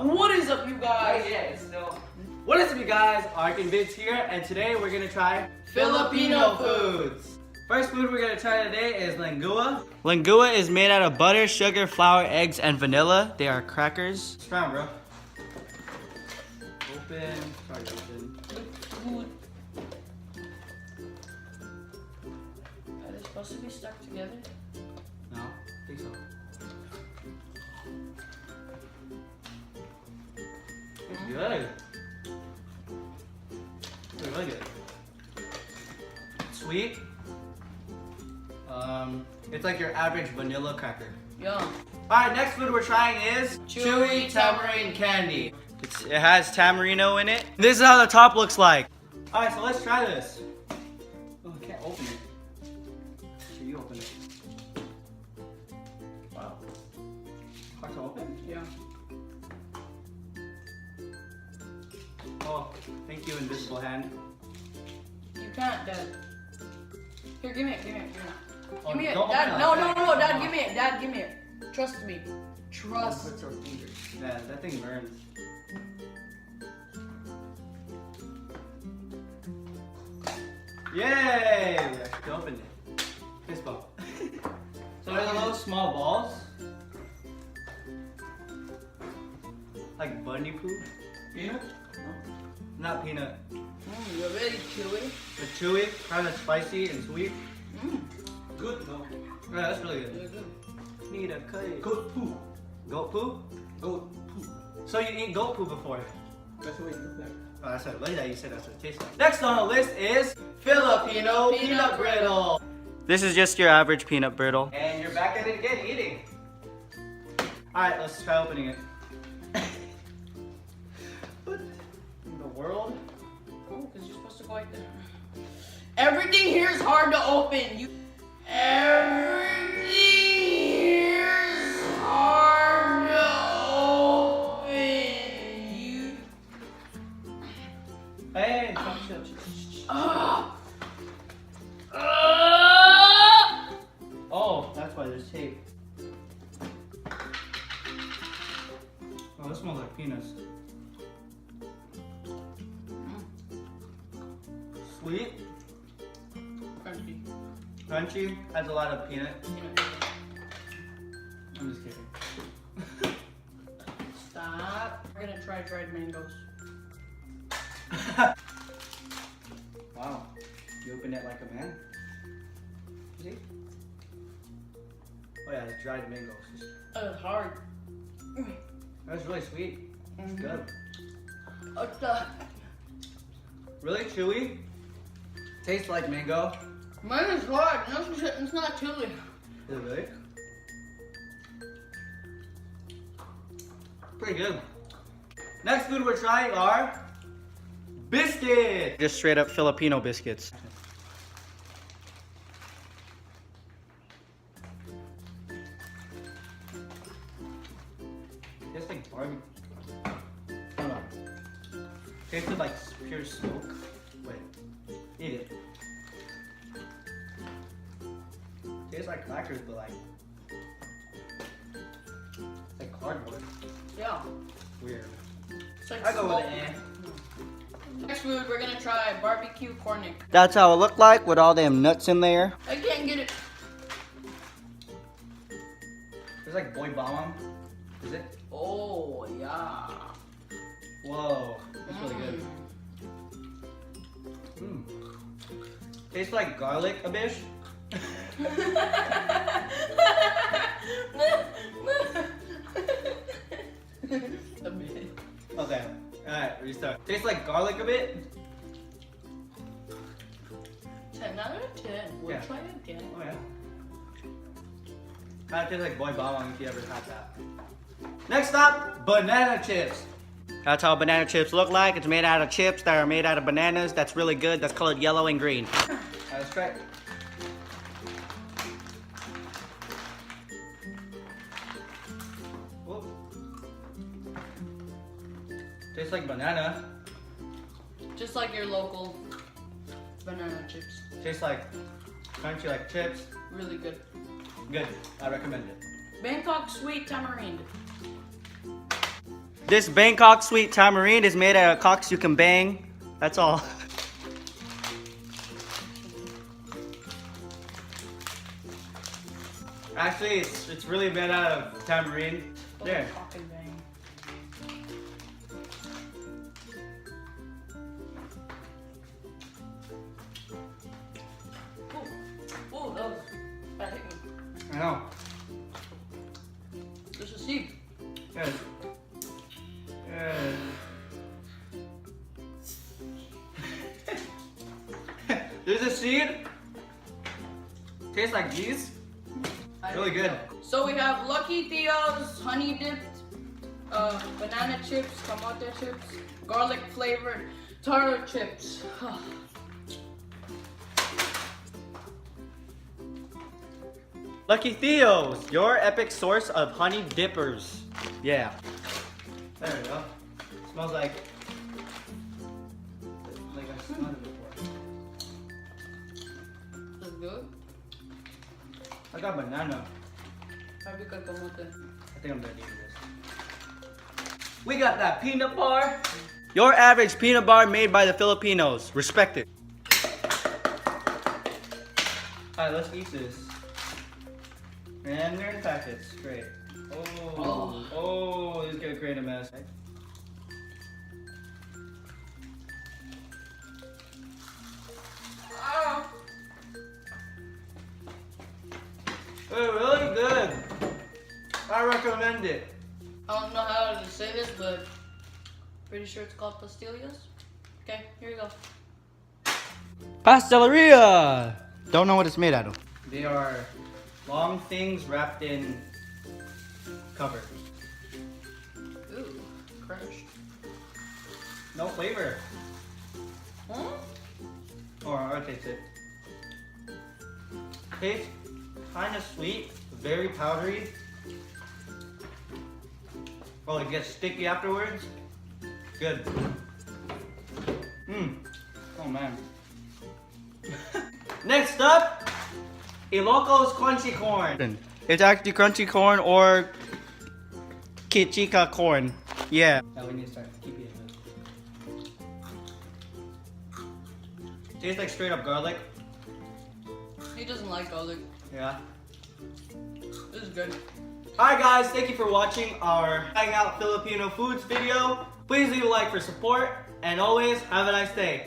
What is up, you guys? Yeah, it's still. What is up, you guys? ArikansVidz here, and today we're gonna try Filipino foods. First food we're gonna try today is Lingua. Lingua is made out of butter, sugar, flour, eggs, and vanilla. They are crackers. Try 'em, bro. Open. Sorry, open. Food. Are they supposed to be stuck together? No, I think so. It's good. It's really good. Sweet. It's like your average vanilla cracker. Yum. Alright, next food we're trying is Chewy tamarind candy. It has tamarino in it. This is how the top looks like. Alright, so let's try this. Oh, I can't open it. Here, you open it. Wow. Hard to open? Yeah. Oh, thank you, invisible hand. You can't, Dad. Here, give me it, give me it, give me it. Oh, Give me it, don't open Dad. it No, like no, that. no, Dad, give me it, Dad, give me it. Trust me. Trust. Put your fingers. Yeah, that thing burns. Yay! We actually opened it. Fist bump. So they're the little small balls. Like bunny poop. Peanut? Not peanut. You're really chewy. But chewy, kind of spicy and sweet. Good, no? Yeah, that's really good. Really good. Need a cut. Goat poo. Goat poo? Goat poo. So you eat goat poo before? That's what it looks like. Oh, that's what, look at that, you said that's what it tastes like. Next on the list is Filipino peanut brittle. This is just your average peanut brittle. And you're back at it again, eating. Alright, let's try opening it. What in the world? Oh, because you're supposed to go like that. Everything here is hard to open. Everything here is hard to open. Hey, chill. Oh, that's why there's tape. Oh, this smells like peanuts. Sweet, Crunchy. crunchy, has a lot of peanut. I'm just kidding. Stop. We're gonna try dried mangoes. Wow, you opened it like a man. See? Oh yeah, it's dried mangoes. It's hard. That's really sweet. It's good. What's the? Really chewy. Tastes like mango. Mine is hard. No, it's not chewy. Is it really? Pretty good. Next food we're trying are biscuits. Just straight up Filipino biscuits. Tastes like barbecue. Hold on. Tasted like pure smoke. Wait. Eat it. Tastes like crackers, but like cardboard. Yeah. Weird. It's like I go with smoke. it. Next food, we're gonna try barbecue cornic. That's how it looked like with all them nuts in there. I can't get it. It's like boy bomb. Is it? Oh yeah. Whoa, that's really good. Tastes like garlic a bit. A bit. Okay, alright, restart. Tastes like garlic a bit. 10 out of 10. We'll Yeah. try it again. Oh yeah. Kinda tastes like boy bomb if you ever had that. Next up, banana chips. That's how banana chips look like. It's made out of chips that are made out of bananas. That's really good. That's colored yellow and green. Alright, let's try it. Whoa. Tastes like banana. Just like your local banana chips. Tastes like crunchy like chips. Really good. Good. I recommend it. Bangkok sweet tamarind. This Bangkok sweet tamarind is made out of cocks you can bang. That's all. Actually, it's really made out of tamarind. There. Cock and bang. Oh, that hit me. I know. There's a seed. Yes. Yes. There's a seed. Tastes like these. Really good. So we have Lucky Theo's honey dipped, banana chips, tomato chips, garlic flavored taro chips. Lucky Theo's, your epic source of honey dippers. Yeah. There we go. Smells like I smelled it before. That's good. I got banana. Sabi ka kamote. I think I'm gonna eat this. We got that peanut bar. Your average peanut bar made by the Filipinos. Respect it. Alright, let's eat this. And they're in packets. Great. Oh, this is gonna create a mess. They're really good. I recommend it. I don't know how to say this, but pretty sure it's called pastillas. Okay, here you go. Pasteleria! Don't know what it's made out of. They are long things wrapped in cover. Ooh, crushed. No flavor. Huh? Or I'll taste it. Tastes kind of sweet, very powdery. Oh, it gets sticky afterwards. Good. Oh man. Next up, Ilocos crunchy corn. It's actually crunchy corn or kichika corn. Yeah. Now we need to start keeping it. Tastes like straight up garlic. He doesn't like garlic. Yeah. This is good. Alright guys, thank you for watching our Hang Out Filipino Foods video. Please leave a like for support, and always have a nice day.